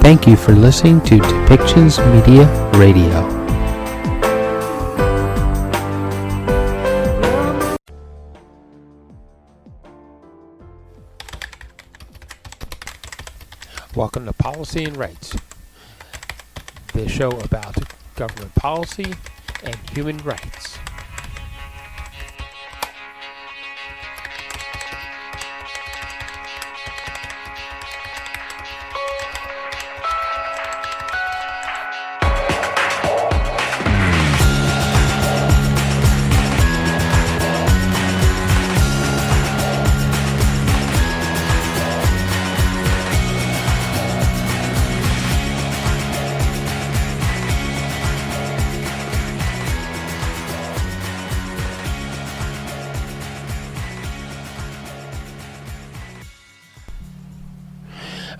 Thank you for listening to Depictions Media Radio. Welcome to Policy and Rights, the show about government policy and human rights.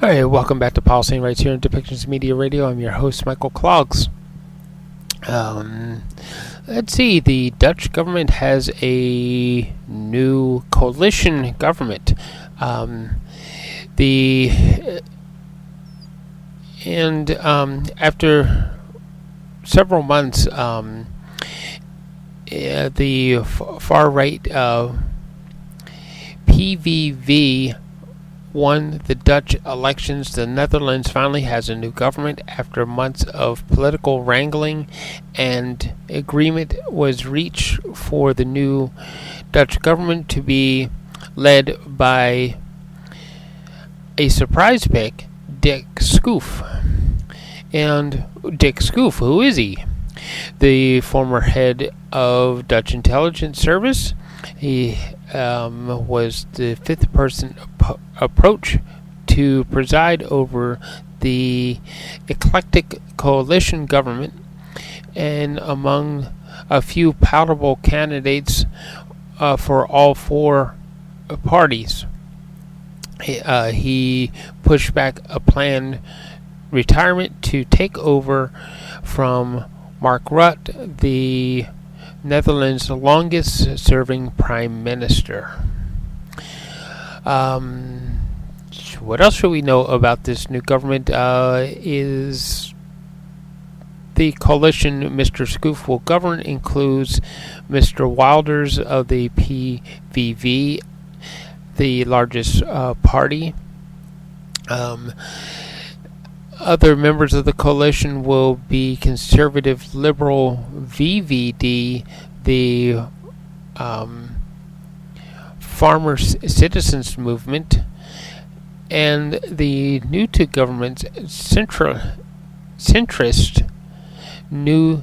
All right, welcome back to Policy and Rights here on Depictions Media Radio. I'm your host, Michael Clogs. Let's see, the Dutch government has a new coalition government. After several months, the far-right PVV won the Dutch elections. The Netherlands finally has a new government after months of political wrangling, and agreement was reached for the new Dutch government to be led by a surprise pick, Dick Schoof. And Dick Schoof, who is he? The former head of Dutch intelligence service. He was the fifth person approach to preside over the eclectic coalition government, and among a few palatable candidates for all four parties. He pushed back a planned retirement to take over from Mark Rutte, the Netherlands' longest-serving prime minister. What else should we know about this new government? Is the coalition Mr. Schoof will govern includes Mr. Wilders of the PVV, the largest party. Other members of the coalition will be Conservative Liberal VVD, the Farmer Citizens Movement, and the new to government's centrist New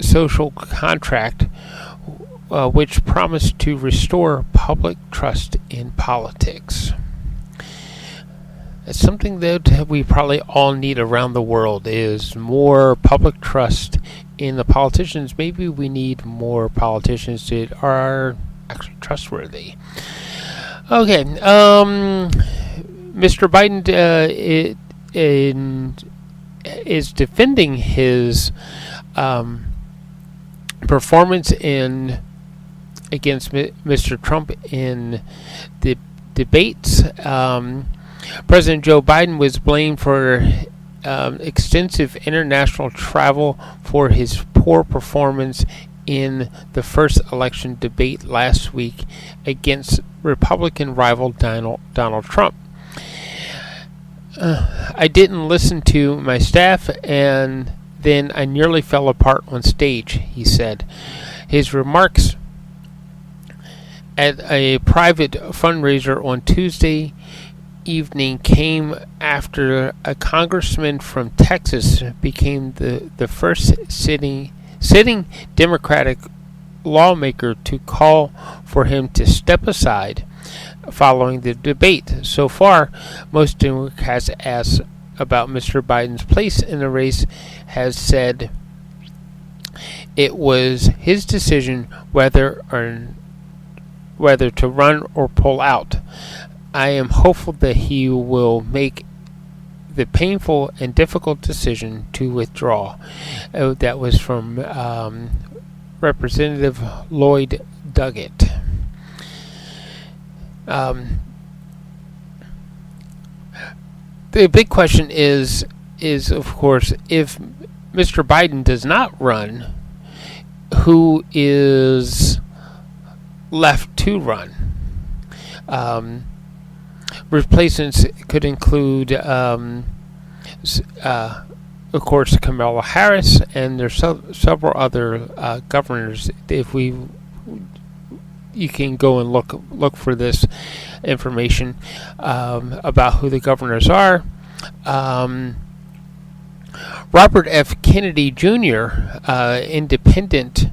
Social Contract, which promised to restore public trust in politics. It's something that we probably all need around the world, is more public trust in the politicians. Maybe we need more politicians that are actually trustworthy. Okay, Mr. Biden is defending his performance against Mr. Trump in the debates. President Joe Biden was blamed for extensive international travel for his poor performance in the first election debate last week against Republican rival Donald Trump. I didn't listen to my staff, and then I nearly fell apart on stage, he said. His remarks at a private fundraiser on Tuesday evening came after a congressman from Texas became the first sitting Democratic lawmaker to call for him to step aside following the debate. So far, most Democrats asked about Mr. Biden's place in the race has said it was his decision whether to run or pull out. I am hopeful that he will make the painful and difficult decision to withdraw. That was from Representative Lowy Gunnewiek. the big question is of course, if Mr. Biden does not run, who is left to run? Replacements could include, of course, Kamala Harris, and there's several other governors. You can go and look for this information about who the governors are. Robert F. Kennedy Jr., independent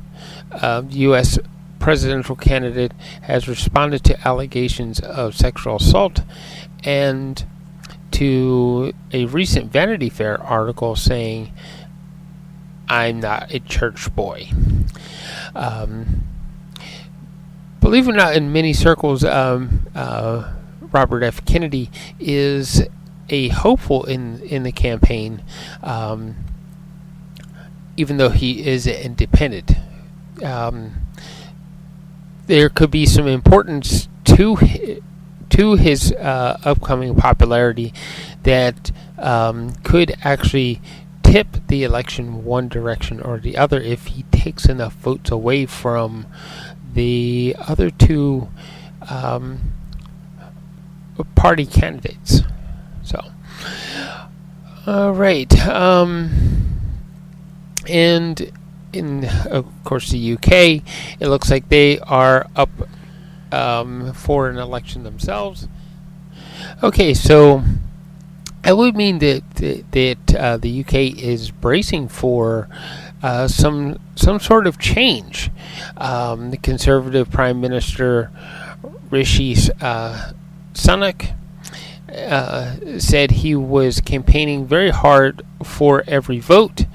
U.S. presidential candidate, has responded to allegations of sexual assault and to a recent Vanity Fair article saying, "I'm not a church boy." Believe it or not, in many circles, Robert F. Kennedy is a hopeful in the campaign, even though he is independent. There could be some importance to his upcoming popularity that could actually tip the election one direction or the other if he takes enough votes away from the other two party candidates. So, all right, and in, of course, the UK, it looks like they are up for an election themselves. Okay, so that would mean that the UK is bracing for some sort of change. The Conservative Prime Minister Rishi Sunak said he was campaigning very hard for every vote,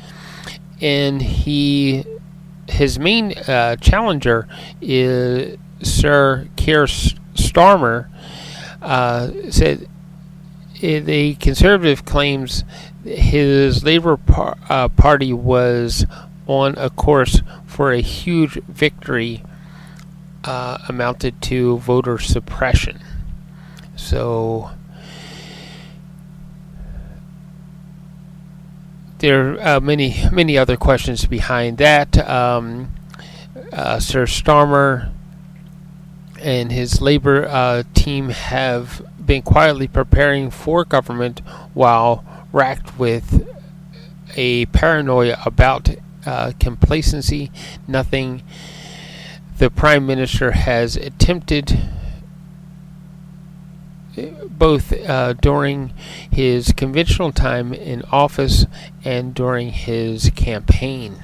and his main challenger is Sir Keir Starmer. Said the Conservative claims his Labour Party was on a course for a huge victory, amounted to voter suppression. So there are many other questions behind that. Sir Starmer and his Labour team have been quietly preparing for government while racked with a paranoia about complacency. Nothing the Prime Minister has attempted, both during his conventional time in office and during his campaign.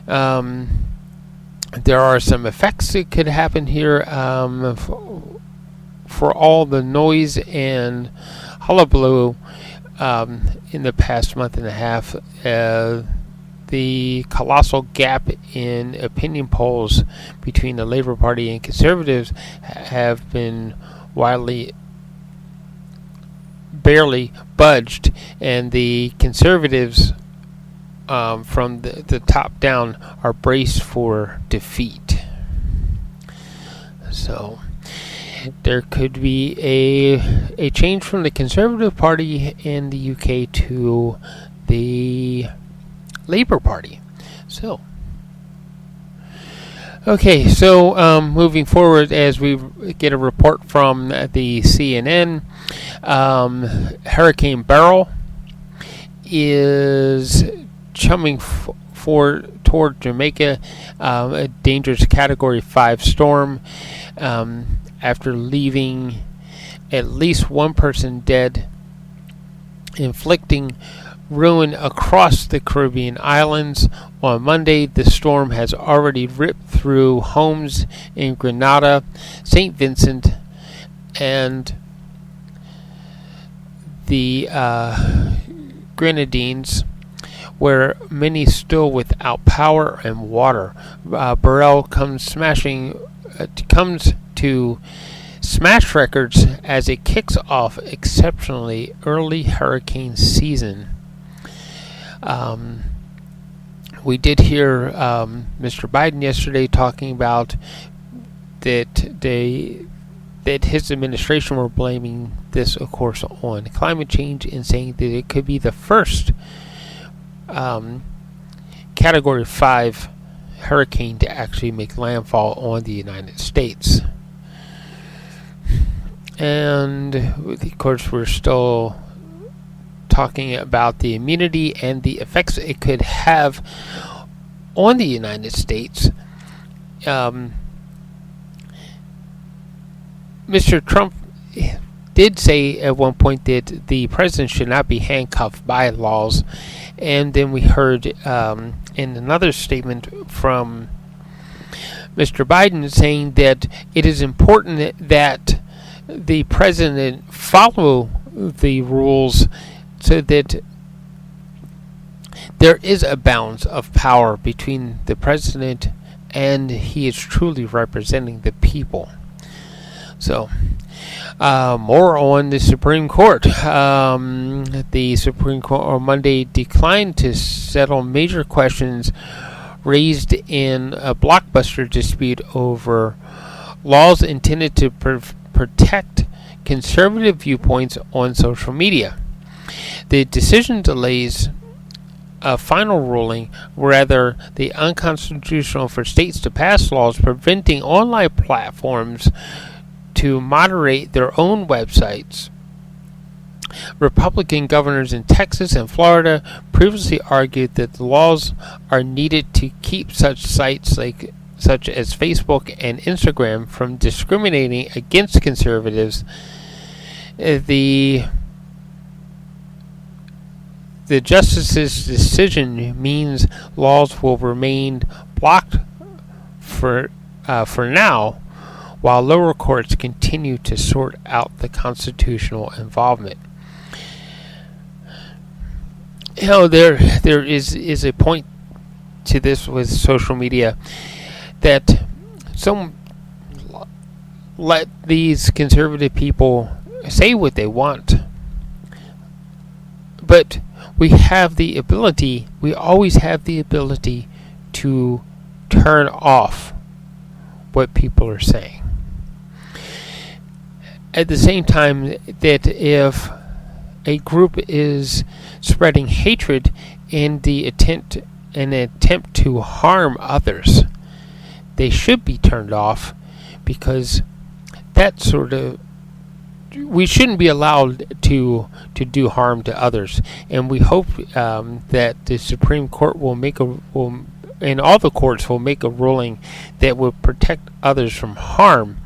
There are some effects that could happen here for all the noise and hullabaloo in the past month and a half. The colossal gap in opinion polls between the Labour Party and Conservatives have been barely budged, and the Conservatives from the top down are braced for defeat. So there could be a change from the Conservative Party in the UK to the Labour Party. So, okay, so moving forward, as we get a report from the CNN, Hurricane Beryl is chumming toward Jamaica, a dangerous Category 5 storm, after leaving at least one person dead, inflicting ruin across the Caribbean islands. On Monday, the storm has already ripped through homes in Grenada, St. Vincent, and the Grenadines, where many still without power and water. Beryl comes to smash records as it kicks off exceptionally early hurricane season. We did hear Mr. Biden yesterday talking about that that his administration were blaming this, of course, on climate change and saying that it could be the first Category 5 hurricane to actually make landfall on the United States. And, of course, we're still talking about the immunity and the effects it could have on the United States. Mr. Trump did say at one point that the president should not be handcuffed by laws, and then we heard in another statement from Mr. Biden saying that it is important that the president follow the rules so that there is a balance of power between the president and he is truly representing the people. So, more on the Supreme Court. The Supreme Court on Monday declined to settle major questions raised in a blockbuster dispute over laws intended to protect conservative viewpoints on social media. The decision delays a final ruling, rather the unconstitutional for states to pass laws preventing online platforms to moderate their own websites. Republican governors in Texas and Florida previously argued that the laws are needed to keep such sites such as Facebook and Instagram from discriminating against conservatives. The justice's decision means laws will remain blocked for now, while lower courts continue to sort out the constitutional involvement. You know, there is a point to this with social media that some let these conservative people say what they want, but we always have the ability to turn off what people are saying. At the same time, that if a group is spreading hatred in an attempt to harm others, they should be turned off, because we shouldn't be allowed to do harm to others. And we hope that the Supreme Court and all the courts will make a ruling that will protect others from harm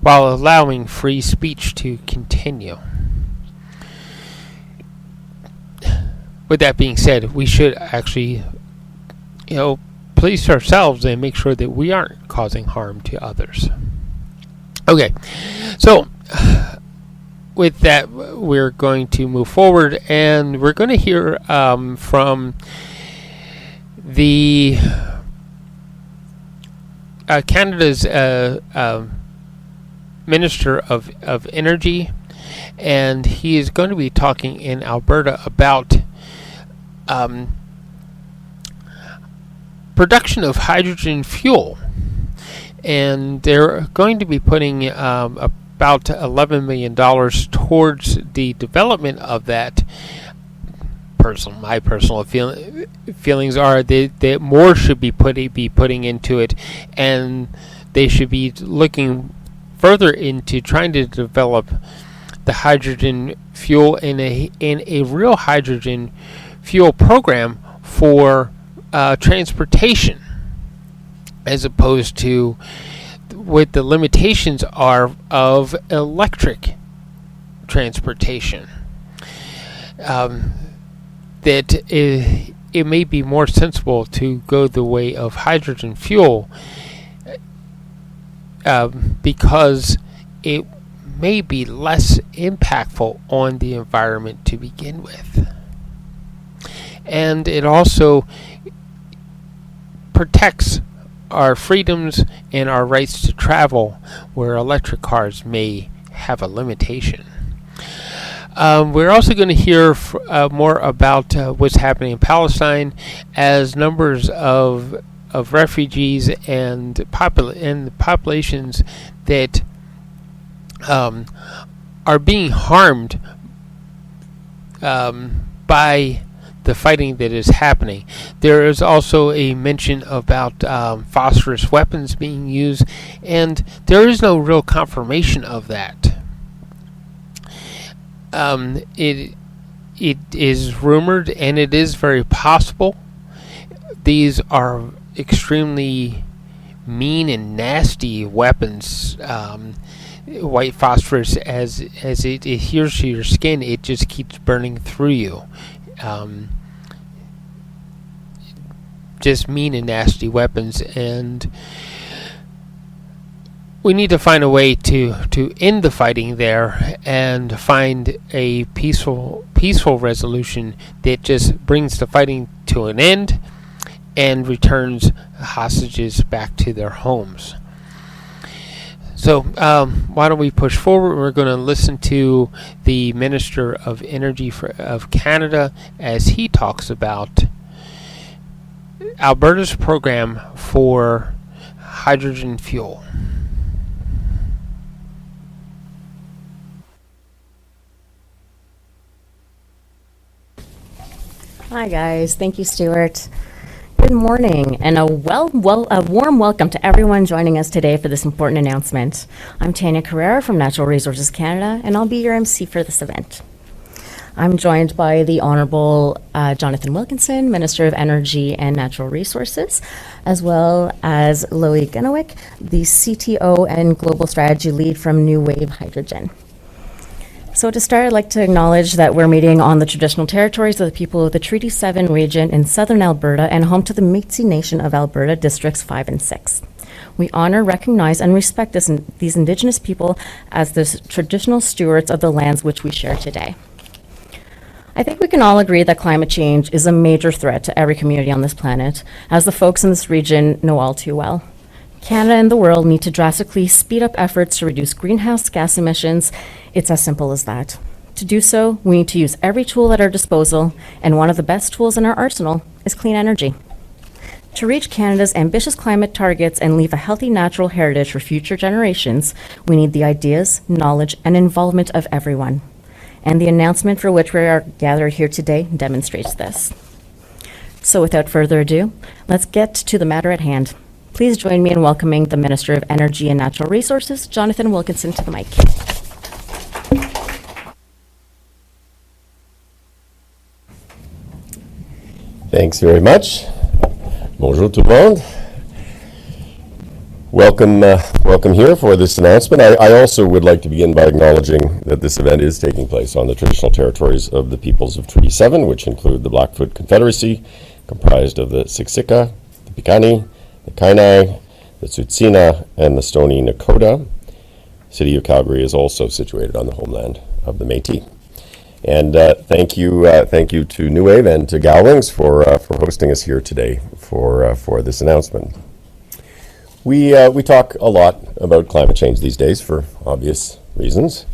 while allowing free speech to continue. With that being said, we should actually, police ourselves and make sure that we aren't causing harm to others. Okay, so with that, we're going to move forward, and we're going to hear from the Canada's Minister of Energy, and he is going to be talking in Alberta about production of hydrogen fuel, and they're going to be putting about $11 million towards the development of that. My personal feelings are that more should be putting into it, and they should be looking further into trying to develop the hydrogen fuel in a real hydrogen fuel program for transportation, as opposed to what the limitations are of electric transportation. That it may be more sensible to go the way of hydrogen fuel, because it may be less impactful on the environment to begin with. And it also protects our freedoms and our rights to travel, where electric cars may have a limitation. We're also going to hear more about what's happening in Palestine, as numbers of refugees and populations that um, are being harmed by the fighting that is happening. There is also a mention about phosphorus weapons being used, and there is no real confirmation of that. It is rumored, and it is very possible. These are extremely mean and nasty weapons. White phosphorus, as it adheres to your skin, it just keeps burning through you. Just mean and nasty weapons, and we need to find a way to end the fighting there and find a peaceful resolution that just brings the fighting to an end and returns hostages back to their homes. So why don't we push forward? We're going to listen to the Minister of Energy of Canada as he talks about Alberta's program for hydrogen fuel. Hi guys, thank you, Stuart. Good morning, and a warm welcome to everyone joining us today for this important announcement. I'm Tanya Carrera from Natural Resources Canada, and I'll be your MC for this event. I'm joined by the Honourable Jonathan Wilkinson, Minister of Energy and Natural Resources, as well as Lowy Gunnewiek, the CTO and Global Strategy Lead from New Wave Hydrogen. So to start, I'd like to acknowledge that we're meeting on the traditional territories of the people of the Treaty 7 region in southern Alberta and home to the Métis Nation of Alberta, Districts 5 and 6. We honor, recognize, and respect these Indigenous people as the traditional stewards of the lands which we share today. I think we can all agree that climate change is a major threat to every community on this planet, as the folks in this region know all too well. Canada and the world need to drastically speed up efforts to reduce greenhouse gas emissions. It's as simple as that. To do so, we need to use every tool at our disposal, and one of the best tools in our arsenal is clean energy. To reach Canada's ambitious climate targets and leave a healthy natural heritage for future generations, we need the ideas, knowledge, and involvement of everyone. And the announcement for which we are gathered here today demonstrates this. So without further ado, let's get to the matter at hand. Please join me in welcoming the Minister of Energy and Natural Resources, Jonathan Wilkinson, to the mic. Thanks very much. Bonjour tout le monde. Welcome here for this announcement. I also would like to begin by acknowledging that this event is taking place on the traditional territories of the peoples of Treaty 7, which include the Blackfoot Confederacy, comprised of the Siksika, the Piikani, the Kainai, the Tsuut'ina, and the Stoney Nakoda. The city of Calgary is also situated on the homeland of the Métis. And thank you to New Wave and to Gowlings for hosting us here today for this announcement. We talk a lot about climate change these days for obvious reasons.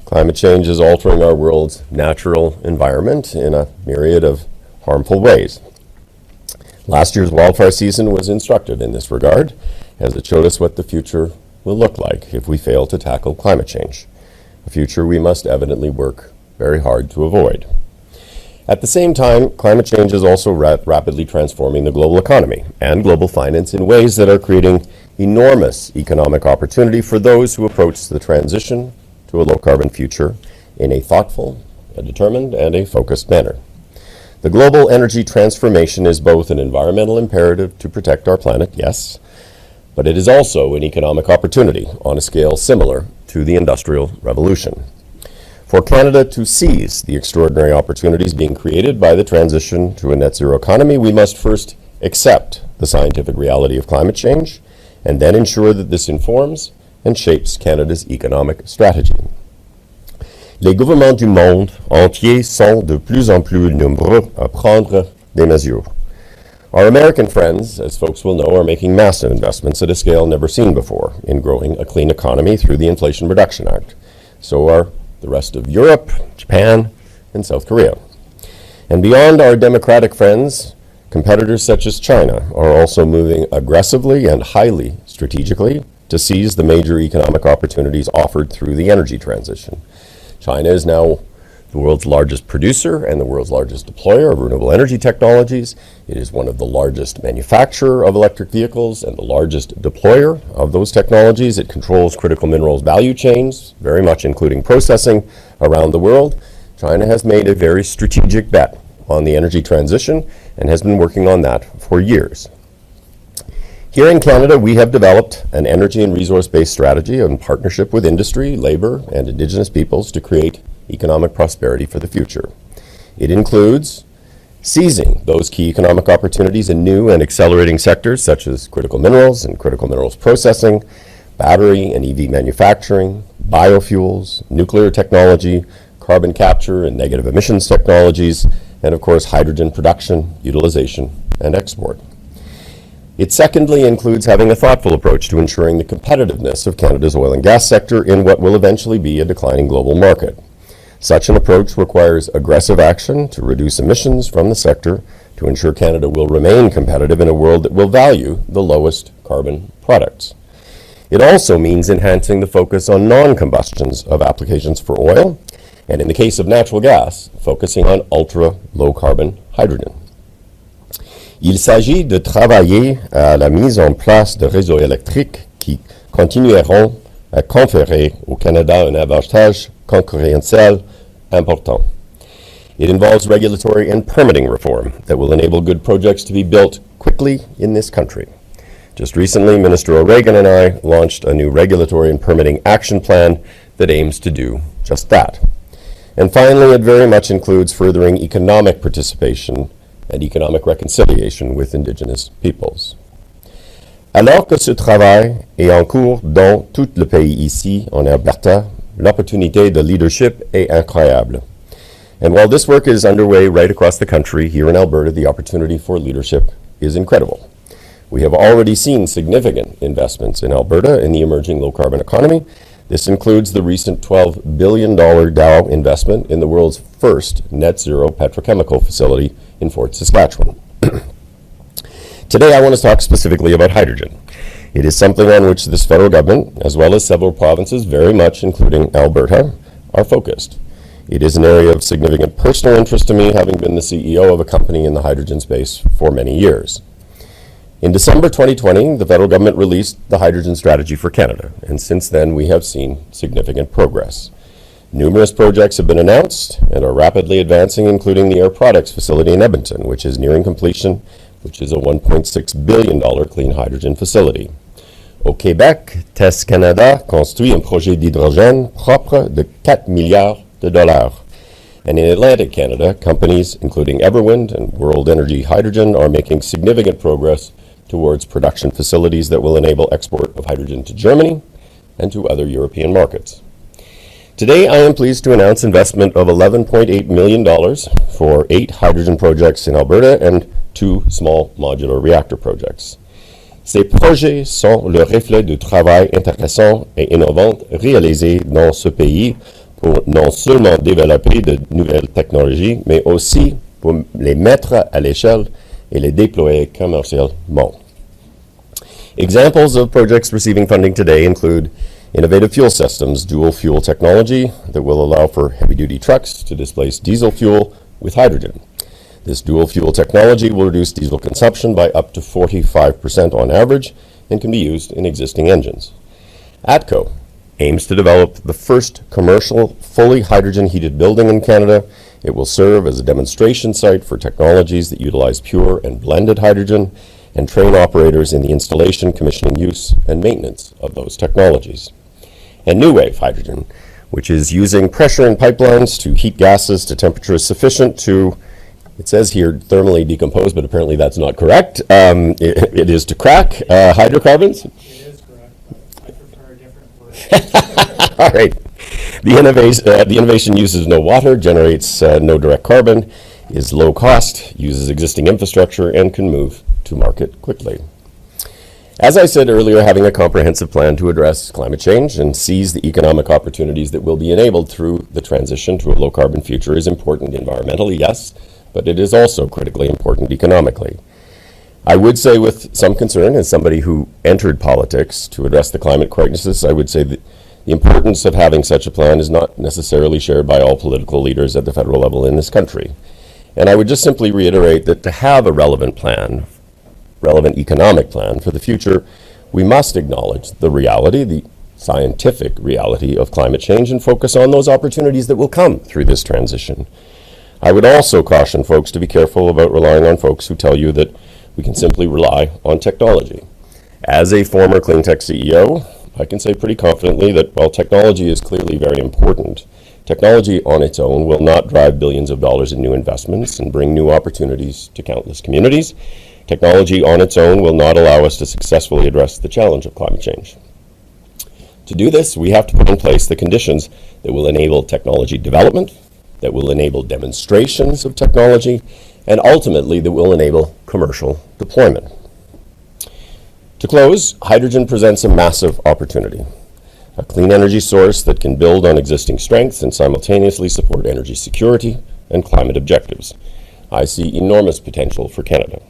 Climate change is altering our world's natural environment in a myriad of harmful ways. Last year's wildfire season was instructive in this regard, as it showed us what the future will look like if we fail to tackle climate change, a future we must evidently work very hard to avoid. At the same time, climate change is also rapidly transforming the global economy and global finance in ways that are creating enormous economic opportunity for those who approach the transition to a low-carbon future in a thoughtful, a determined, and a focused manner. The global energy transformation is both an environmental imperative to protect our planet, yes, but it is also an economic opportunity on a scale similar to the Industrial Revolution. For Canada to seize the extraordinary opportunities being created by the transition to a net zero economy, we must first accept the scientific reality of climate change and then ensure that this informs and shapes Canada's economic strategy. Les gouvernements du monde entier sont de plus en plus nombreux à prendre des mesures. Our American friends, as folks will know, are making massive investments at a scale never seen before in growing a clean economy through the Inflation Reduction Act. So are the rest of Europe, Japan, and South Korea. And beyond our democratic friends, competitors such as China are also moving aggressively and highly strategically to seize the major economic opportunities offered through the energy transition. China is now the world's largest producer and the world's largest deployer of renewable energy technologies. It is one of the largest manufacturer of electric vehicles and the largest deployer of those technologies. It controls critical minerals value chains, very much including processing around the world. China has made a very strategic bet on the energy transition and has been working on that for years. Here in Canada, we have developed an energy and resource-based strategy in partnership with industry, labor, and Indigenous peoples to create economic prosperity for the future. It includes seizing those key economic opportunities in new and accelerating sectors such as critical minerals and critical minerals processing, battery and EV manufacturing, biofuels, nuclear technology, carbon capture and negative emissions technologies, and of course hydrogen production, utilization, and export. It secondly includes having a thoughtful approach to ensuring the competitiveness of Canada's oil and gas sector in what will eventually be a declining global market. Such an approach requires aggressive action to reduce emissions from the sector to ensure Canada will remain competitive in a world that will value the lowest carbon products. It also means enhancing the focus on non-combustions of applications for oil, and in the case of natural gas, focusing on ultra-low carbon hydrogen. Il s'agit de travailler à la mise en place de réseaux électriques qui continueront à conférer au Canada un avantage concurrentiel important. It involves regulatory and permitting reform that will enable good projects to be built quickly in this country. Just recently, Minister O'Regan and I launched a new regulatory and permitting action plan that aims to do just that. And finally, it very much includes furthering economic participation and economic reconciliation with Indigenous peoples. Alors que ce travail est en cours dans tout le pays ici, en Alberta, l'opportunité de leadership est incroyable. And while this work is underway right across the country, here in Alberta, the opportunity for leadership is incredible. We have already seen significant investments in Alberta in the emerging low-carbon economy. This includes the recent $12 billion Dow investment in the world's first net-zero petrochemical facility in Fort Saskatchewan. Today, I want to talk specifically about hydrogen. It is something on which this federal government, as well as several provinces, very much including Alberta, are focused. It is an area of significant personal interest to me, having been the CEO of a company in the hydrogen space for many years. In December 2020, the federal government released the Hydrogen Strategy for Canada, and since then we have seen significant progress. Numerous projects have been announced and are rapidly advancing, including the Air Products facility in Edmonton, which is nearing completion, which is a $1.6 billion clean hydrogen facility. Au Québec, TES Canada construit un projet d'hydrogène propre de 4 milliards de dollars. And in Atlantic Canada, companies including Everwind and World Energy Hydrogen are making significant progress towards production facilities that will enable export of hydrogen to Germany and to other European markets. Today, I am pleased to announce investment of $11.8 million for 8 hydrogen projects in Alberta and 2 small modular reactor projects. Ces projets sont le reflet du travail intéressant et innovant réalisé dans ce pays pour non seulement développer de nouvelles technologies, mais aussi pour les mettre à l'échelle et les déployer commercialement. Examples of projects receiving funding today include innovative fuel systems, dual fuel technology that will allow for heavy-duty trucks to displace diesel fuel with hydrogen. This dual fuel technology will reduce diesel consumption by up to 45% on average and can be used in existing engines. ATCO aims to develop the first commercial, fully hydrogen-heated building in Canada. It will serve as a demonstration site for technologies that utilize pure and blended hydrogen and train operators in the installation, commissioning, use, and maintenance of those technologies. And New Wave Hydrogen, which is using pressure in pipelines to heat gases to temperatures sufficient to, it says here, thermally decompose, but apparently that's not correct. It is to crack hydrocarbons. It is correct. I prefer a different word. All right. The innovation uses no water, generates no direct carbon, is low cost, uses existing infrastructure, and can move to market quickly. As I said earlier, having a comprehensive plan to address climate change and seize the economic opportunities that will be enabled through the transition to a low-carbon future is important environmentally, yes, but it is also critically important economically. I would say with some concern, as somebody who entered politics to address the climate crisis, I would say that the importance of having such a plan is not necessarily shared by all political leaders at the federal level in this country. And I would just simply reiterate that to have a relevant plan, relevant economic plan for the future, we must acknowledge the reality, the scientific reality of climate change, and focus on those opportunities that will come through this transition. I would also caution folks to be careful about relying on folks who tell you that we can simply rely on technology. As a former clean tech CEO, I can say pretty confidently that while technology is clearly very important, technology on its own will not drive billions of dollars in new investments and bring new opportunities to countless communities. Technology on its own will not allow us to successfully address the challenge of climate change. To do this, we have to put in place the conditions that will enable technology development, that will enable demonstrations of technology, and ultimately that will enable commercial deployment. To close, hydrogen presents a massive opportunity, a clean energy source that can build on existing strengths and simultaneously support energy security and climate objectives. I see enormous potential for Canada.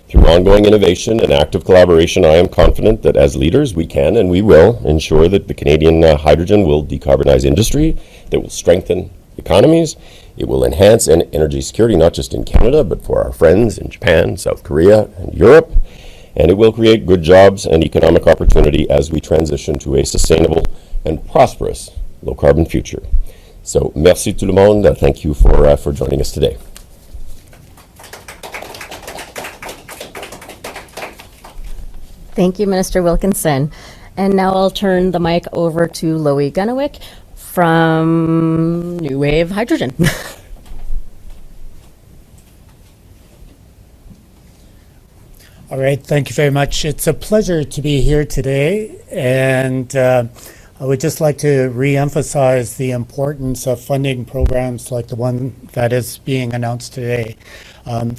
Through ongoing innovation and active collaboration, I am confident that as leaders we can and we will ensure that the Canadian hydrogen will decarbonize industry, that will strengthen economies, it will enhance energy security not just in Canada but for our friends in Japan, South Korea, and Europe, and it will create good jobs and economic opportunity as we transition to a sustainable and prosperous low-carbon future. So, merci tout le monde. Thank you for joining us today. Thank you, Minister Wilkinson. And now I'll turn the mic over to Lowy Gunnewiek from New Wave Hydrogen. All right, thank you very much. It's a pleasure to be here today, and I would just like to re-emphasize the importance of funding programs like the one that is being announced today.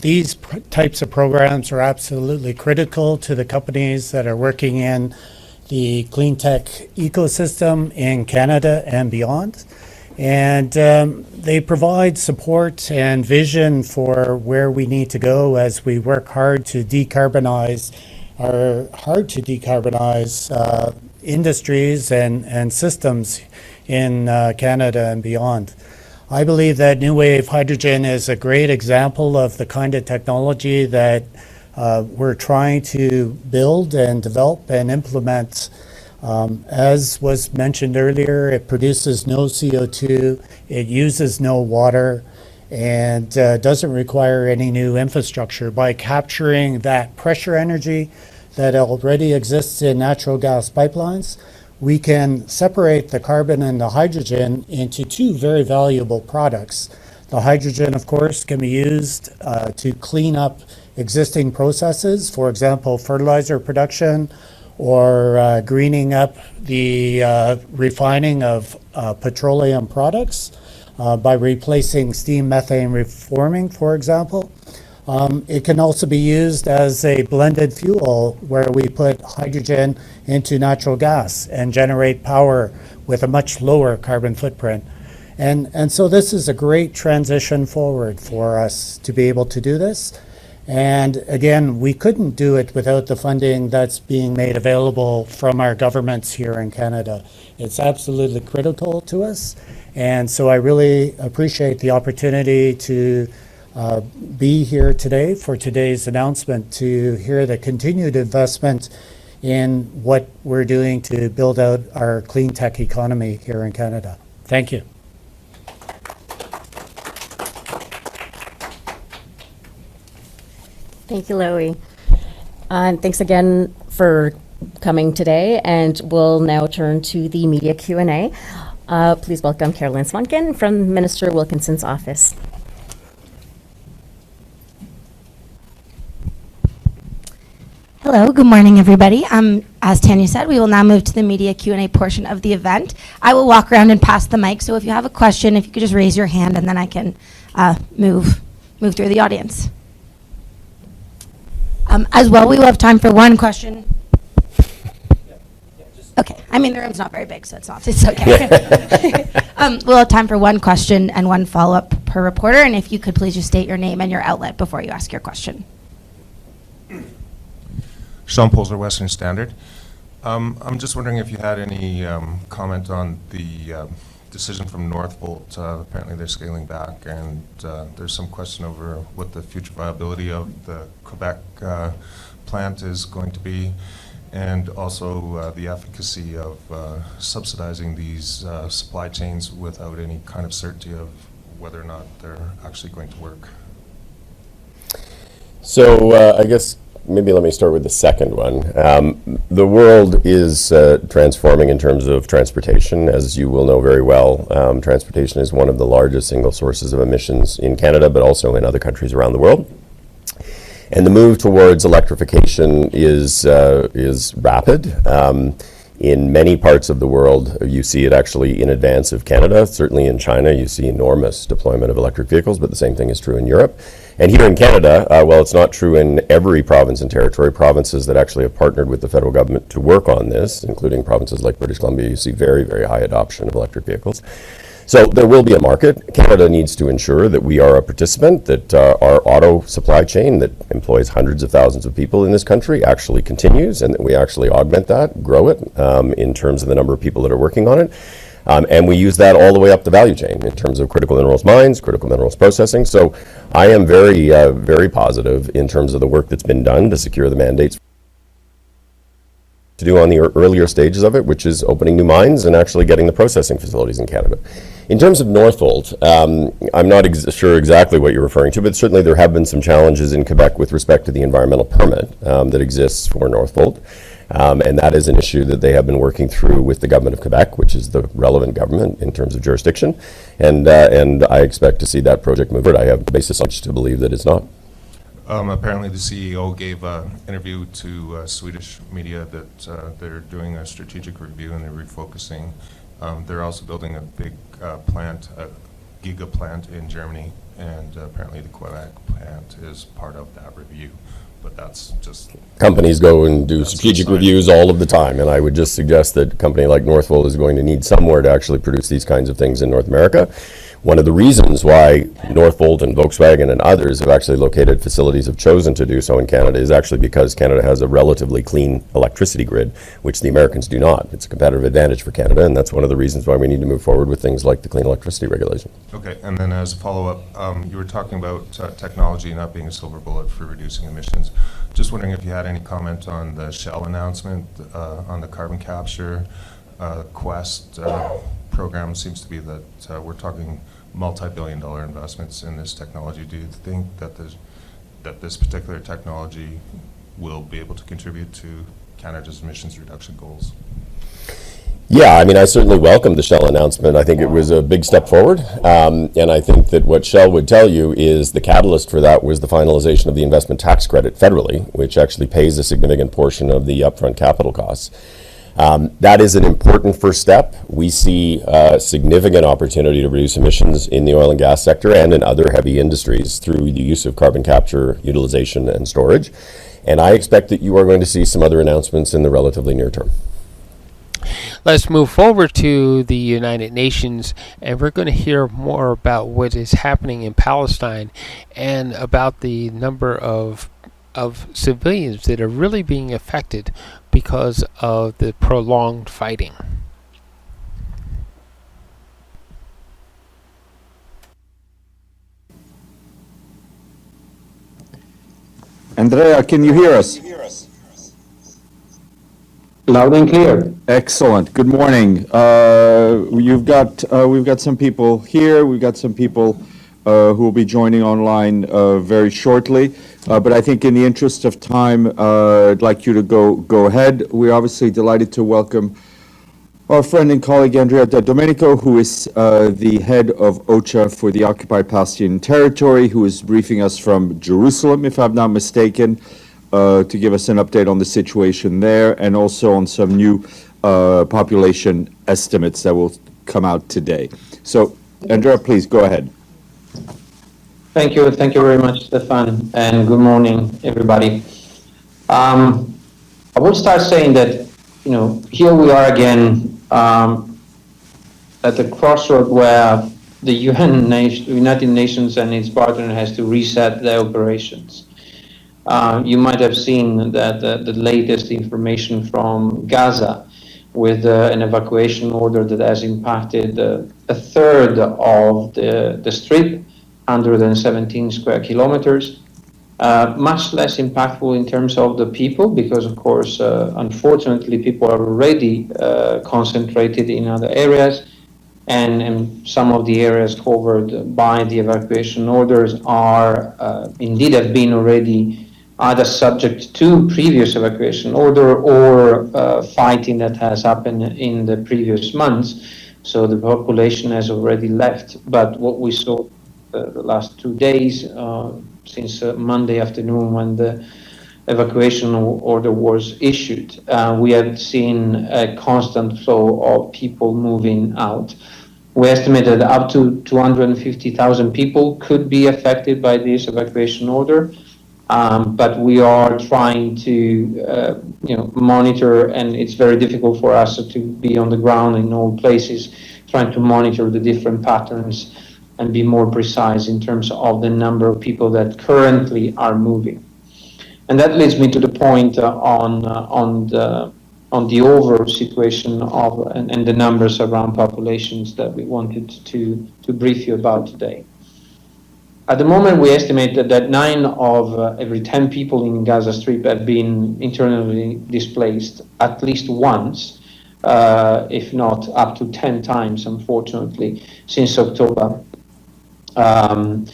These types of programs are absolutely critical to the companies that are working in the clean tech ecosystem in Canada and beyond. And they provide support and vision for where we need to go as we work hard to decarbonize industries and systems in Canada and beyond. I believe that New Wave Hydrogen is a great example of the kind of technology that we're trying to build and develop and implement. As was mentioned earlier, it produces no CO2, it uses no water, and doesn't require any new infrastructure. By capturing that pressure energy that already exists in natural gas pipelines, we can separate the carbon and the hydrogen into two very valuable products. The hydrogen, of course, can be used to clean up existing processes, for example, fertilizer production, or greening up the refining of petroleum products by replacing steam methane reforming, for example. It can also be used as a blended fuel where we put hydrogen into natural gas and generate power with a much lower carbon footprint. And so this is a great transition forward for us to be able to do this. And again, we couldn't do it without the funding that's being made available from our governments here in Canada. It's absolutely critical to us. And so I really appreciate the opportunity to be here today for today's announcement to hear the continued investment in what we're doing to build out our clean tech economy here in Canada. Thank you. Thank you, Lowy. And thanks again for coming today. And we'll now turn to the media Q&A. Please welcome Carolyn Swankin from Minister Wilkinson's office. Hello, good morning, everybody. As Tanya said, we will now move to the media Q&A portion of the event. I will walk around and pass the mic, so if you have a question, if you could just raise your hand, and then I can move through the audience. As well, we will have time for one question. Okay, I mean, the room's not very big, so it's okay. We'll have time for one question and one follow-up per reporter, and if you could please just state your name and your outlet before you ask your question. Sean Polzer, Western Standard. I'm just wondering if you had any comment on the decision from Northvolt. Apparently they're scaling back, and there's some question over what the future viability of the Quebec plant is going to be, and also the efficacy of subsidizing these supply chains without any kind of certainty of whether or not they're actually going to work. So I guess maybe let me start with the second one. The world is transforming in terms of transportation. As you will know very well, transportation is one of the largest single sources of emissions in Canada, but also in other countries around the world. And the move towards electrification is rapid. In many parts of the world, you see it actually in advance of Canada. Certainly in China, you see enormous deployment of electric vehicles, but the same thing is true in Europe. And here in Canada, while it's not true in every province and territory, provinces that actually have partnered with the federal government to work on this, including provinces like British Columbia, you see very, very high adoption of electric vehicles. So there will be a market. Canada needs to ensure that we are a participant, that our auto supply chain that employs hundreds of thousands of people in this country actually continues, and that we actually augment that, grow it in terms of the number of people that are working on it. And we use that all the way up the value chain in terms of critical minerals mines, critical minerals processing. So I am very, very positive in terms of the work that's been done to secure the mandates to do on the earlier stages of it, which is opening new mines and actually getting the processing facilities in Canada. In terms of Northvolt, I'm not sure exactly what you're referring to, but certainly there have been some challenges in Quebec with respect to the environmental permit that exists for Northvolt. And that is an issue that they have been working through with the government of Quebec, which is the relevant government in terms of jurisdiction. And I expect to see that project move forward. I have basis to believe that it's not. Apparently the CEO gave an interview to Swedish media that they're doing a strategic review and they're refocusing. They're also building a big plant, a giga plant in Germany, and apparently the Quebec plant is part of that review. But that's just... Companies go and do strategic reviews all of the time, and I would just suggest that a company like Northvolt is going to need somewhere to actually produce these kinds of things in North America. One of the reasons why Northvolt and Volkswagen and others have actually located facilities have chosen to do so in Canada is actually because Canada has a relatively clean electricity grid, which the Americans do not. It's a competitive advantage for Canada, and that's one of the reasons why we need to move forward with things like the clean electricity regulation. Okay, and then as a follow-up, you were talking about technology not being a silver bullet for reducing emissions. Just wondering if you had any comment on the Shell announcement on the carbon capture Quest program. Seems to be that we're talking multi-billion-dollar investments in this technology. Do you think that this particular technology will be able to contribute to Canada's emissions reduction goals? Yeah, I mean, I certainly welcome the Shell announcement. I think it was a big step forward. And I think that what Shell would tell you is the catalyst for that was the finalization of the investment tax credit federally, which actually pays a significant portion of the upfront capital costs. That is an important first step. We see significant opportunity to reduce emissions in the oil and gas sector and in other heavy industries through the use of carbon capture, utilization, and storage. And I expect that you are going to see some other announcements in the relatively near term. Let's move forward to the United Nations, and we're going to hear more about what is happening in Palestine and about the number of civilians that are really being affected because of the prolonged fighting. Andrea, can you hear us? Loud and clear. Excellent. Good morning. We've got some people here. We've got some people who will be joining online very shortly. But I think in the interest of time, I'd like you to go ahead. We're obviously delighted to welcome our friend and colleague Andrea Domenico, who is the head of OCHA for the Occupied Palestinian Territory, who is briefing us from Jerusalem, if I'm not mistaken, to give us an update on the situation there and also on some new population estimates that will come out today. So, Andrea, please go ahead. Thank you very much, Stefan, and good morning, everybody. I will start saying that, here we are again at the crossroad where the United Nations and its partner has to reset their operations. You might have seen that the latest information from Gaza with an evacuation order that has impacted a third of the strip, 117 square kilometers. Much less impactful in terms of the people, because of course, unfortunately, people are already concentrated in other areas, and some of the areas covered by the evacuation orders are indeed have been already either subject to previous evacuation order or fighting that has happened in the previous months. So the population has already left. But what we saw the last 2 days, since Monday afternoon when the evacuation order was issued, we have seen a constant flow of people moving out. We estimated up to 250,000 people could be affected by this evacuation order. But we are trying to monitor, and it's very difficult for us to be on the ground in all places, trying to monitor the different patterns and be more precise in terms of the number of people that currently are moving. And that leads me to the point on the overall situation of and the numbers around populations that we wanted to brief you about today. At the moment, we estimate that 9 of every 10 people in Gaza Strip have been internally displaced at least once, if not up to 10 times, unfortunately, since October. And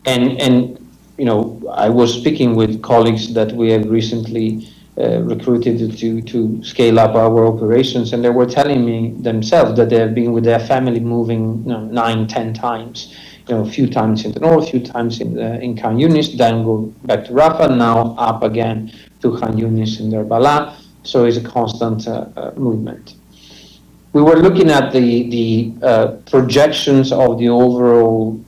I was speaking with colleagues that we have recently recruited to scale up our operations, and they were telling me themselves that they have been with their family moving 9, 10 times. A few times in the north, a few times in Khan Yunis, then go back to Rafah, now up again to Khan Yunis in Derbala. So it's a constant movement. We were looking at the projections of the overall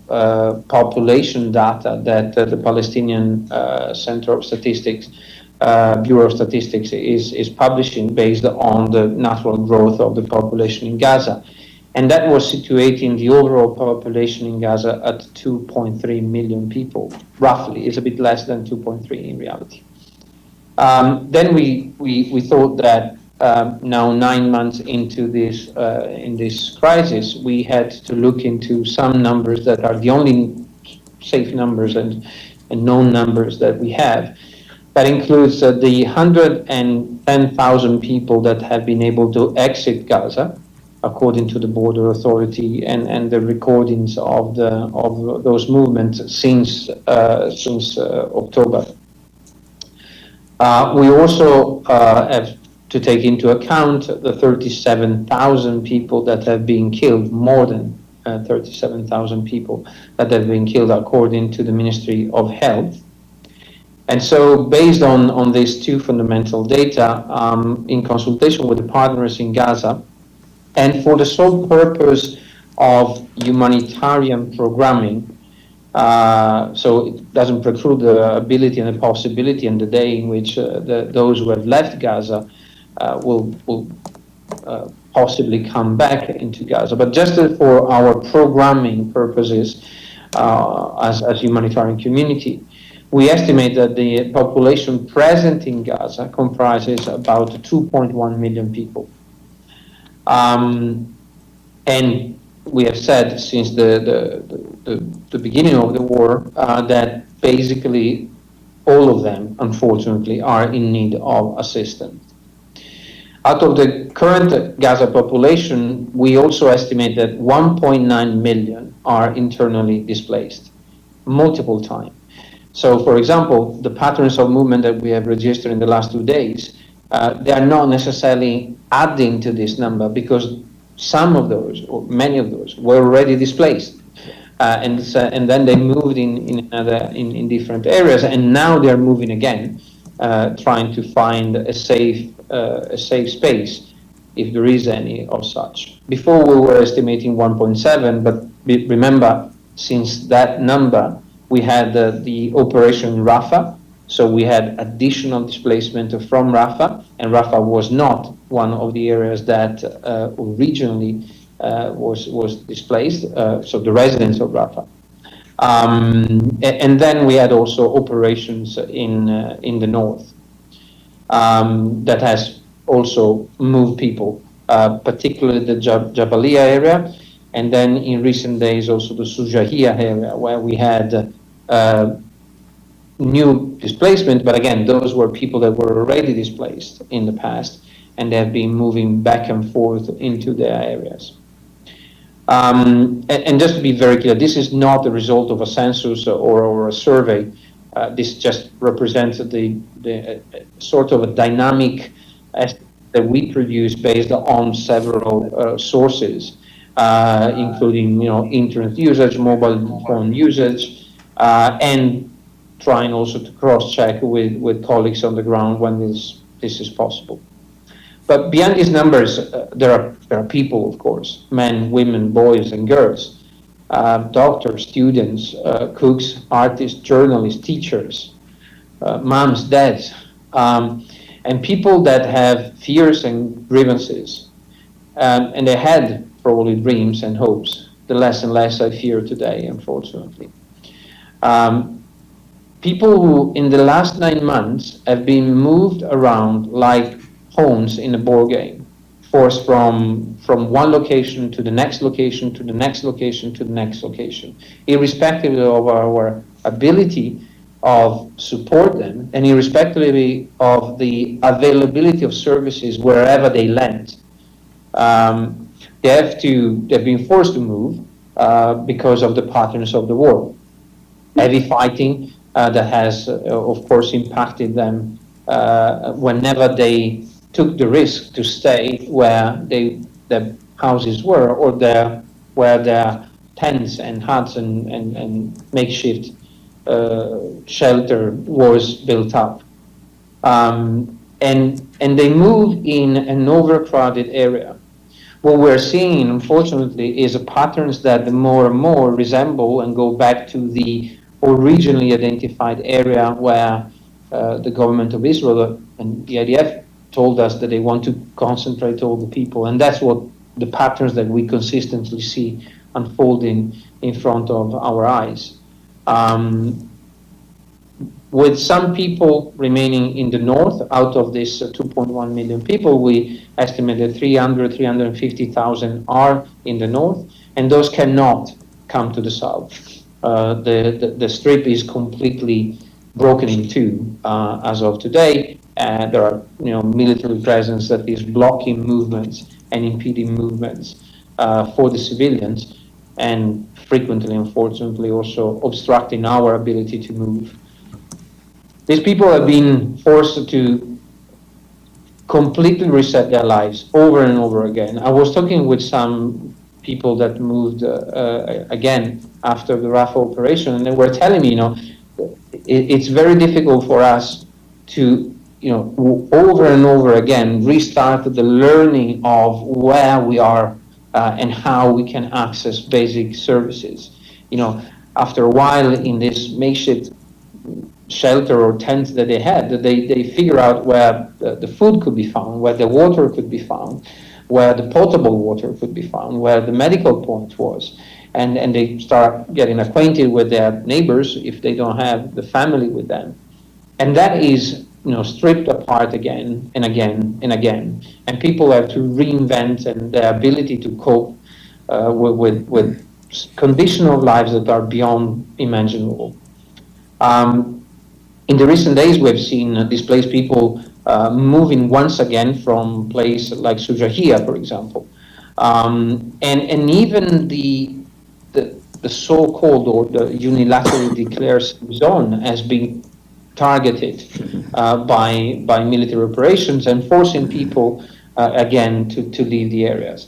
population data that the Palestinian Center of Statistics, Bureau of Statistics is publishing based on the natural growth of the population in Gaza. And that was situating the overall population in Gaza at 2.3 million people, roughly. It's a bit less than 2.3 in reality. Then we thought that now 9 months into this in this crisis, we had to look into some numbers that are the only safe numbers and known numbers that we have. That includes the 110,000 people that have been able to exit Gaza, according to the border authority, and the recordings of those movements since October. We also have to take into account the 37,000 people that have been killed, more than 37,000 people that have been killed according to the Ministry of Health. And so based on these two fundamental data, in consultation with the partners in Gaza, and for the sole purpose of humanitarian programming, so it doesn't preclude the ability and the possibility and the day in which those who have left Gaza will possibly come back into Gaza. But just for our programming purposes as humanitarian community, we estimate that the population present in Gaza comprises about 2.1 million people. And we have said since the beginning of the war that basically all of them, unfortunately, are in need of assistance. Out of the current Gaza population, we also estimate that 1.9 million are internally displaced, multiple times. So, for example, the patterns of movement that we have registered in the last 2 days, they are not necessarily adding to this number, because some of those, or many of those, were already displaced. And then they moved in different areas, and now they are moving again, trying to find a safe space, if there is any of such. Before we were estimating 1.7, but remember, since that number, we had the Operation Rafah, so we had additional displacement from Rafah, and Rafah was not one of the areas that originally was displaced, so the residents of Rafah. And then we had also operations in the north that has also moved people, particularly the Jabalia area, and then in recent days also the Sujahia area, where we had new displacement, but again, those were people that were already displaced in the past, and they have been moving back and forth into their areas. And just to be very clear, this is not the result of a census or a survey. This just represents the sort of a dynamic that we produce based on several sources, including internet usage, mobile phone usage, and trying also to cross-check with colleagues on the ground when this is possible. But beyond these numbers, there are people, of course, men, women, boys, and girls, doctors, students, cooks, artists, journalists, teachers, moms, dads, and people that have fears and grievances. And they had probably dreams and hopes. The less and less I fear today, unfortunately. People who, in the last 9 months, have been moved around like pawns in a board game, forced from one location to the next location, to the next location, to the next location, irrespective of our ability of support them, and irrespective of the availability of services wherever they land. They've been forced to move because of the patterns of the war. Heavy fighting that has, of course, impacted them whenever they took the risk to stay where their houses were, or where their tents and huts and makeshift shelter was built up. And they moved in an overcrowded area. What we're seeing, unfortunately, is patterns that more and more resemble and go back to the originally identified area where the government of Israel and the IDF told us that they want to concentrate all the people. And that's what the patterns that we consistently see unfolding in front of our eyes. With some people remaining in the north, out of this 2.1 million people, we estimated 350,000 are in the north, and those cannot come to the south. The strip is completely broken in two as of today. There are military presence that is blocking movements and impeding movements for the civilians, and frequently, unfortunately, also obstructing our ability to move. These people have been forced to completely reset their lives over and over again. I was talking with some people that moved again after the Rafah operation, and they were telling me, it's very difficult for us to, over and over again, restart the learning of where we are and how we can access basic services. After a while in this makeshift shelter or tent that they had, they figure out where the food could be found, where the water could be found, where the potable water could be found, where the medical point was. And they start getting acquainted with their neighbors if they don't have the family with them. And that is stripped apart again and again and again. And people have to reinvent and their ability to cope with conditions of lives that are beyond imaginable. In the recent days, we've seen displaced people moving once again from places like Sujahia, for example. And even the so-called or the unilaterally declared zone has been targeted by military operations and forcing people again to leave the areas.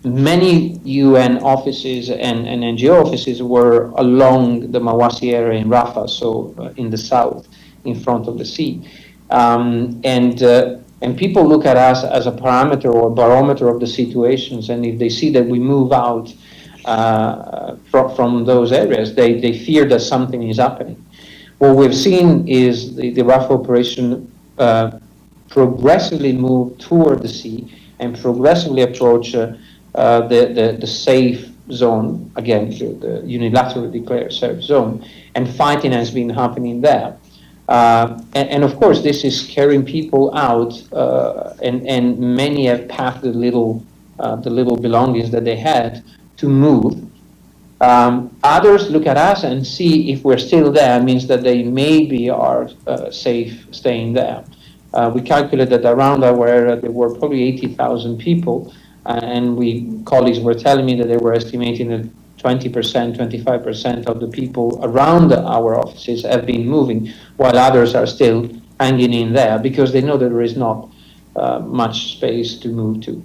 Many UN offices and NGO offices were along the Mawasi area in Rafah, so in the south, in front of the sea. And people look at us as a parameter or barometer of the situations, and if they see that we move out from those areas, they fear that something is happening. What we've seen is the Rafah operation progressively move toward the sea and progressively approach the safe zone, again, the unilaterally declared safe zone, and fighting has been happening there. And of course, this is scaring people out, and many have packed the little belongings that they had to move. Others look at us and see if we're still there, means that they maybe are safe staying there. We calculate that around our area there were probably 80,000 people, and colleagues were telling me that they were estimating that 20%, 25% of the people around our offices have been moving, while others are still hanging in there because they know that there is not much space to move to.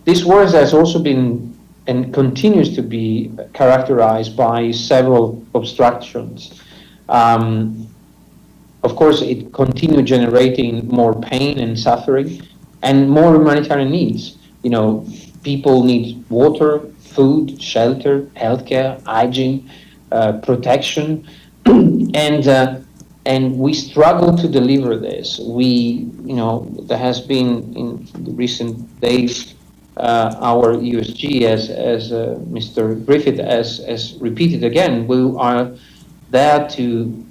This war has also been and continues to be characterized by several obstructions. Of course, it continued generating more pain and suffering and more humanitarian needs. People need water, food, shelter, healthcare, hygiene, protection, and we struggle to deliver this. There has been in the recent days our USG, as Mr. Griffith has repeated again, we are there to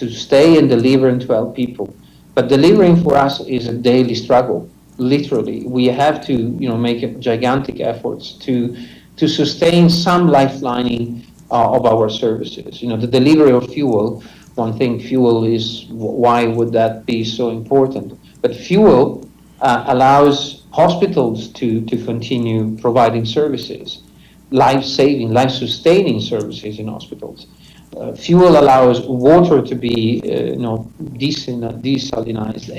stay and deliver and to help people. But delivering for us is a daily struggle. Literally, we have to make gigantic efforts to sustain some lifelining of our services. The delivery of fuel. One thing, fuel is why would that be so important? But fuel allows hospitals to continue providing services, life-saving, life-sustaining services in hospitals. Fuel allows water to be desalinized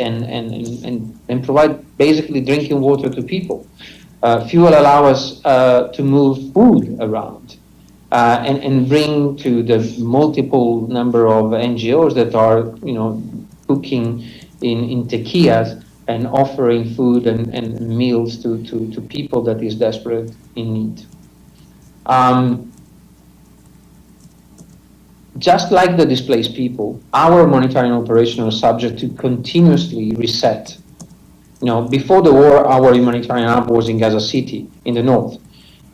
and provide basically drinking water to people. Fuel allows us to move food around and bring to the multiple number of NGOs that are cooking in tequilas and offering food and meals to people that is desperate in need. Just like the displaced people, our humanitarian operation is subject to continuously reset. Before the war, our humanitarian hub was in Gaza City in the north.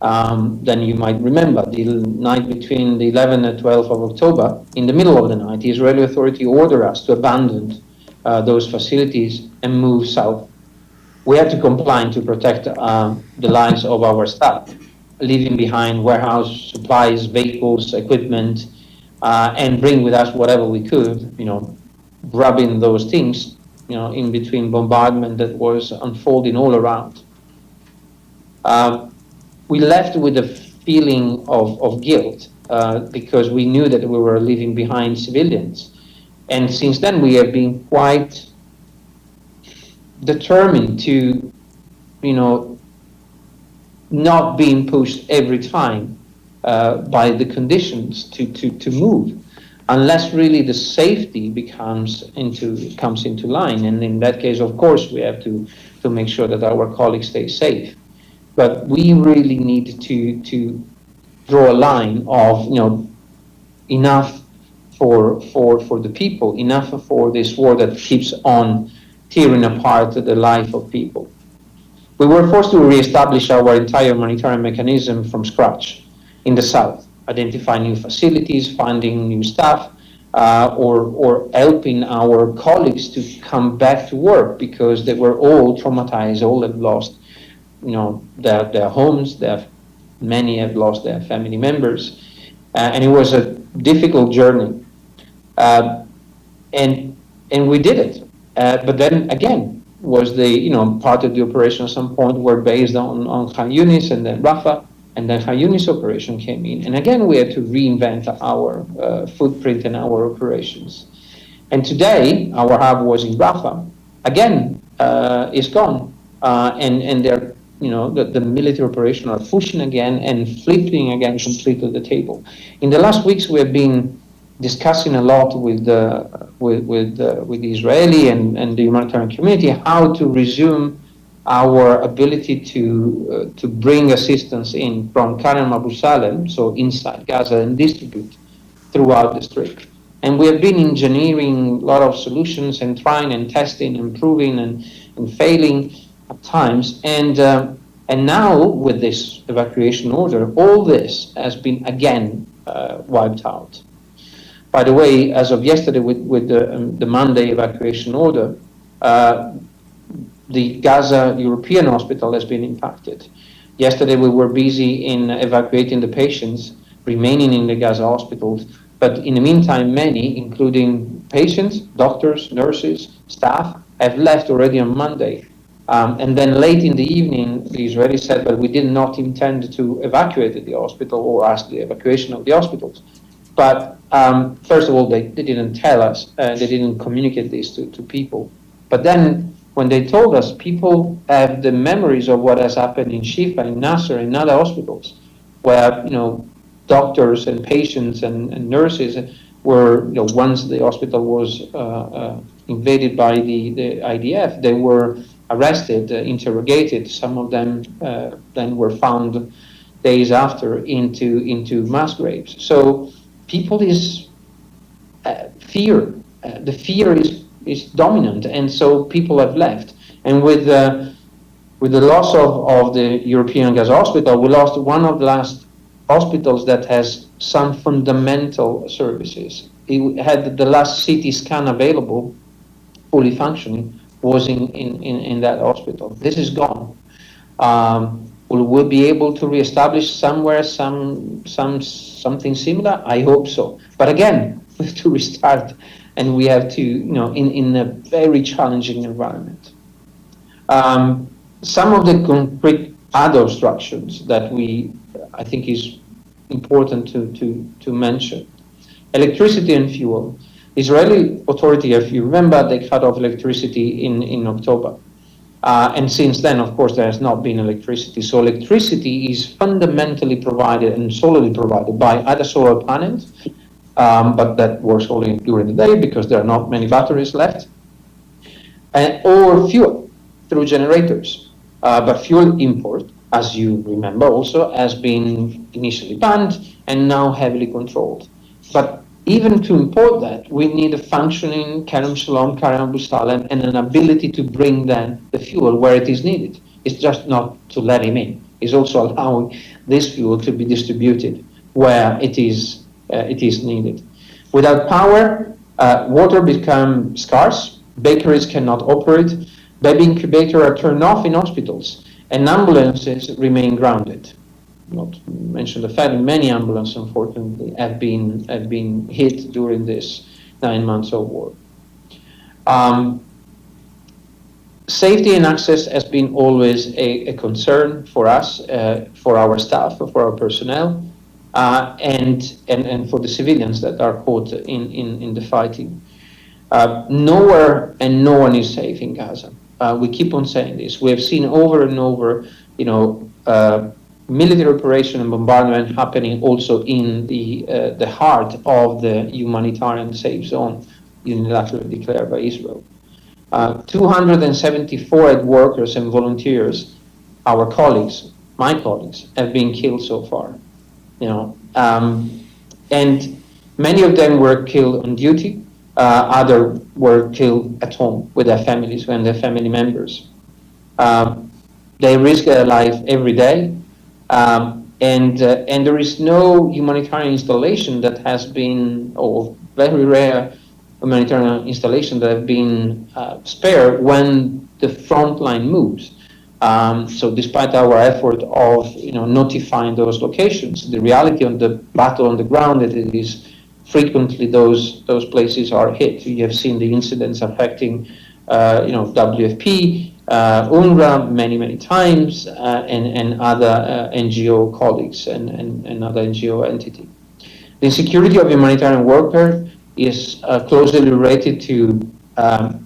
Then you might remember the night between the 11th and 12th of October, in the middle of the night, the Israeli Authority ordered us to abandon those facilities and move south. We had to comply to protect the lives of our staff, leaving behind warehouse supplies, vehicles, equipment, and bring with us whatever we could, grabbing those things, in between bombardment that was unfolding all around. We left with a feeling of guilt because we knew that we were leaving behind civilians. And since then, we have been quite determined to, not being pushed every time by the conditions to move, unless really the safety comes into line. And in that case, of course, we have to make sure that our colleagues stay safe. But we really need to draw a line of enough for the people, enough for this war that keeps on tearing apart the life of people. We were forced to reestablish our entire humanitarian mechanism from scratch in the south, identify new facilities, finding new staff, or helping our colleagues to come back to work because they were all traumatized, all had lost their homes, many have lost their family members, and it was a difficult journey. And we did it. But then again, was the part of the operation at some point were based on Khan Yunis and then Rafah, and then Khan Yunis operation came in. And again, we had to reinvent our footprint and our operations. And today, our hub was in Rafah. Again, is gone. And they're, the military operation are pushing again and flipping again completely the table. In the last weeks, we have been discussing a lot with the Israeli and the humanitarian community how to resume our ability to bring assistance in from Khan Abu Salem, so inside Gaza, and distribute throughout the Strip. And we have been engineering a lot of solutions and trying and testing, improving and failing at times. And And now, with this evacuation order, all this has been again wiped out. By the way, as of yesterday, with the Monday evacuation order, the Gaza European hospital has been impacted. Yesterday, we were busy in evacuating the patients remaining in the Gaza hospitals, but in the meantime, many, including patients, doctors, nurses, staff, have left already on Monday. And then late in the evening, the Israelis said, but we did not intend to evacuate the hospital or ask the evacuation of the hospitals. But first of all, they didn't tell us, they didn't communicate this to people. But then when they told us, people have the memories of what has happened in Shifa, in Nasser, in other hospitals, where, you know, doctors and patients and nurses were, you know, once the hospital was invaded by the IDF, they were arrested, interrogated. Some of them then were found days after into mass graves. So people is fear. The fear is dominant, and so people have left. And with the loss of the European Gaza Hospital, we lost one of the last hospitals that has some fundamental services. It had the last CT scan available, fully functioning, was in that hospital. This is gone. Will we be able to reestablish somewhere something similar? I hope so. But again, we have to restart, and we have to, you know, in a very challenging environment. Some of the concrete other obstructions that I think is important to mention. Electricity and fuel. Israeli authority, if you remember, they cut off electricity in October. And since then, of course, there has not been electricity. So electricity is fundamentally provided and solely provided by either solar panels, but that works only during the day because there are not many batteries left, or fuel through generators. But fuel import, as you remember also, has been initially banned and now heavily controlled. But even to import that, we need a functioning Kerem Shalom, Kerem Abu Salem, and an ability to bring then the fuel where it is needed. It's just not to let him in. It's also allowing this fuel to be distributed where it is needed. Without power, water becomes scarce, bakeries cannot operate, baby incubators are turned off in hospitals, and ambulances remain grounded. Not to mention the fact that many ambulances, unfortunately, have been hit during this 9 months of war. Safety and access has been always a concern for us, for our staff, for our personnel, and for the civilians that are caught in the fighting. Nowhere and no one is safe in Gaza. We keep on saying this. We have seen over and over, you know, military operation and bombardment happening also in the heart of the humanitarian safe zone unilaterally declared by Israel. 274 aid workers and volunteers, our colleagues, my colleagues, have been killed so far. You know, and many of them were killed on duty. Others were killed at home with their families and their family members. They risk their life every day. And there is no humanitarian installation that has been, or very rare humanitarian installation that have been spared when the front line moves. So despite our effort of, you know, notifying those locations, the reality of the battle on the ground that it is frequently those places are hit. You have seen the incidents affecting, you know, WFP, UNRWA many times, and other NGO colleagues and other NGO entity. The insecurity of humanitarian worker is closely related to, and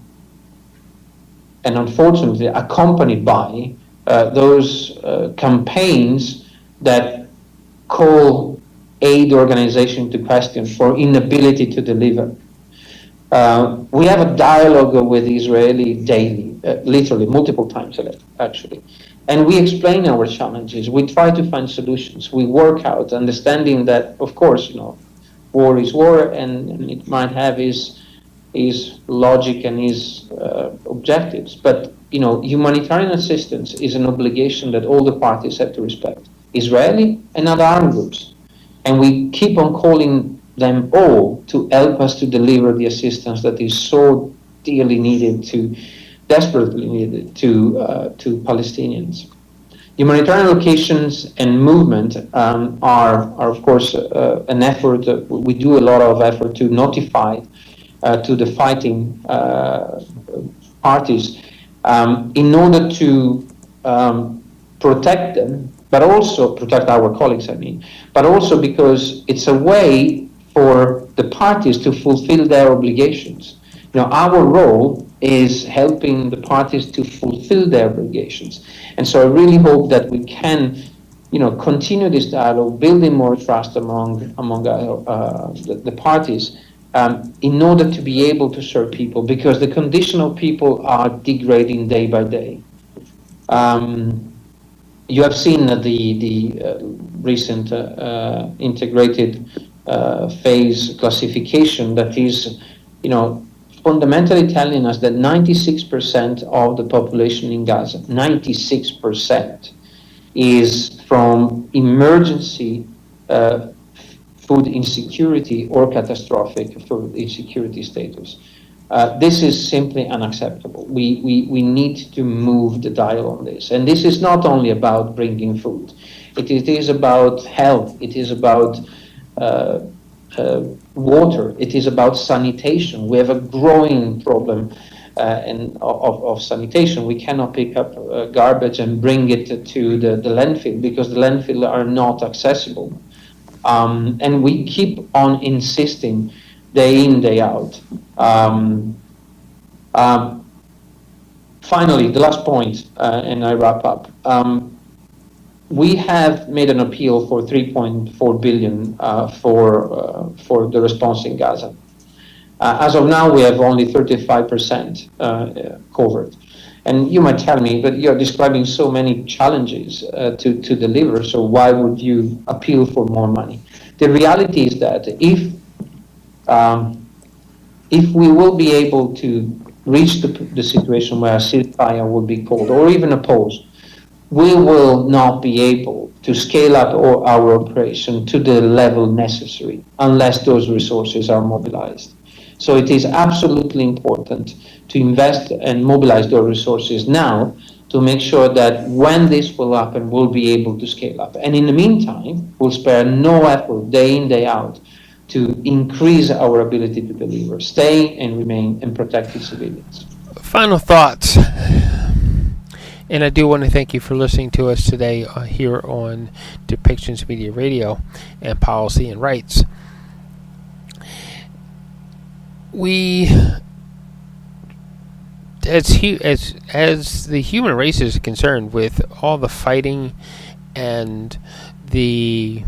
unfortunately accompanied by, those campaigns that call aid organization to question for inability to deliver. We have a dialogue with Israeli daily, literally multiple times actually, and we explain our challenges. We try to find solutions. We work out, understanding that, of course, you know, war is war, and it might have his logic and his objectives. But humanitarian assistance is an obligation that all the parties have to respect, Israeli and other armed groups. And we keep on calling them all to help us to deliver the assistance that is so dearly needed desperately needed to Palestinians. Humanitarian locations and movement are of course an effort. We do a lot of effort to notify to the fighting parties in order to protect them, but also protect our colleagues, but also because it's a way for the parties to fulfill their obligations. Our role is helping the parties to fulfill their obligations. And so I really hope that we can, continue this dialogue, building more trust among the parties, in order to be able to serve people, because the condition of people are degrading day by day. You have seen the recent integrated phase classification that is, fundamentally telling us that 96% of the population in Gaza, 96%, is from emergency food insecurity or catastrophic food insecurity status. This is simply unacceptable. We need to move the dial on this. And this is not only about bringing food. It is about health. It is about water. It is about sanitation. We have a growing problem of sanitation. We cannot pick up garbage and bring it to the landfill because the landfill are not accessible. And we keep on insisting day in, day out. Finally, the last point, and I wrap up. We have made an appeal for 3.4 billion for the response in Gaza. As of now, we have only 35% covered. And you might tell me, but you're describing so many challenges to deliver, so why would you appeal for more money? The reality is that if we will be able to reach the situation where a ceasefire will be called, or even a pause, we will not be able to scale up our operation to the level necessary unless those resources are mobilized. So it is absolutely important to invest and mobilize those resources now to make sure that when this will happen, we'll be able to scale up. And in the meantime, we'll spare no effort day in, day out to increase our ability to deliver, stay and remain and protect the civilians. Final thoughts. And I do want to thank you for listening to us today here on Depictions Media Radio and Policy and Rights. We, as the human race is concerned, with all the fighting and the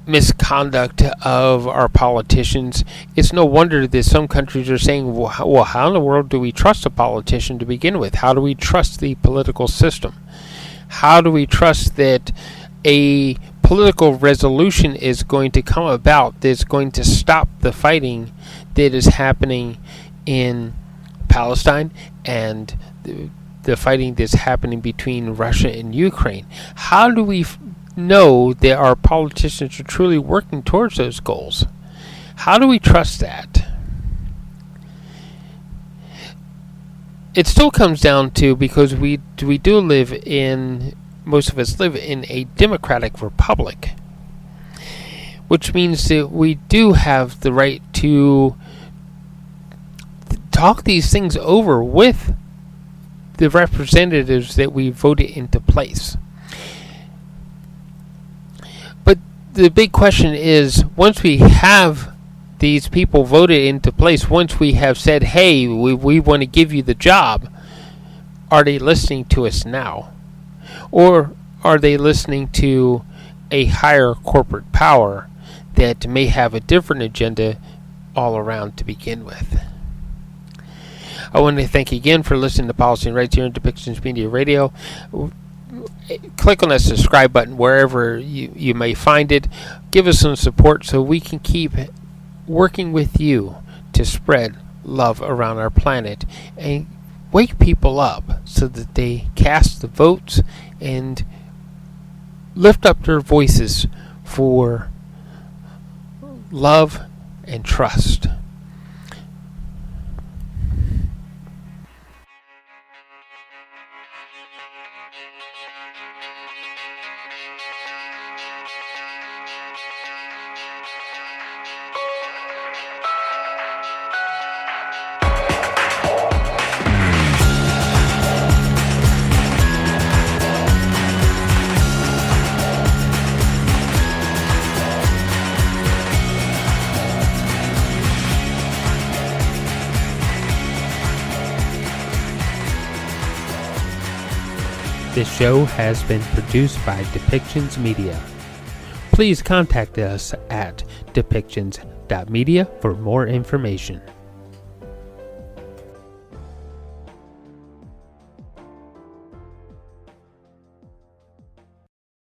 misconduct of our politicians, it's no wonder that some countries are saying, well, how in the world do we trust a politician to begin with? How do we trust the political system? How do we trust that a political resolution is going to come about that's going to stop the fighting that is happening in Palestine and the fighting that's happening between Russia and Ukraine? How do we know that our politicians are truly working towards those goals? How do we trust that? It still comes down to, because we do live in, most of us live in a democratic republic, which means that we do have the right to talk these things over with the representatives that we voted into place. But the big question is, once we have these people voted into place, once we have said, hey, we want to give you the job, are they listening to us now? Or are they listening to a higher corporate power that may have a different agenda all around to begin with? I want to thank you again for listening to Policy and Rights here on Depictions Media Radio. Click on that subscribe button wherever you may find it. Give us some support so we can keep working with you to spread love around our planet and wake people up so that they cast the votes and lift up their voices for love and trust. This show has been produced by Depictions Media. Please contact us at depictions.media for more information.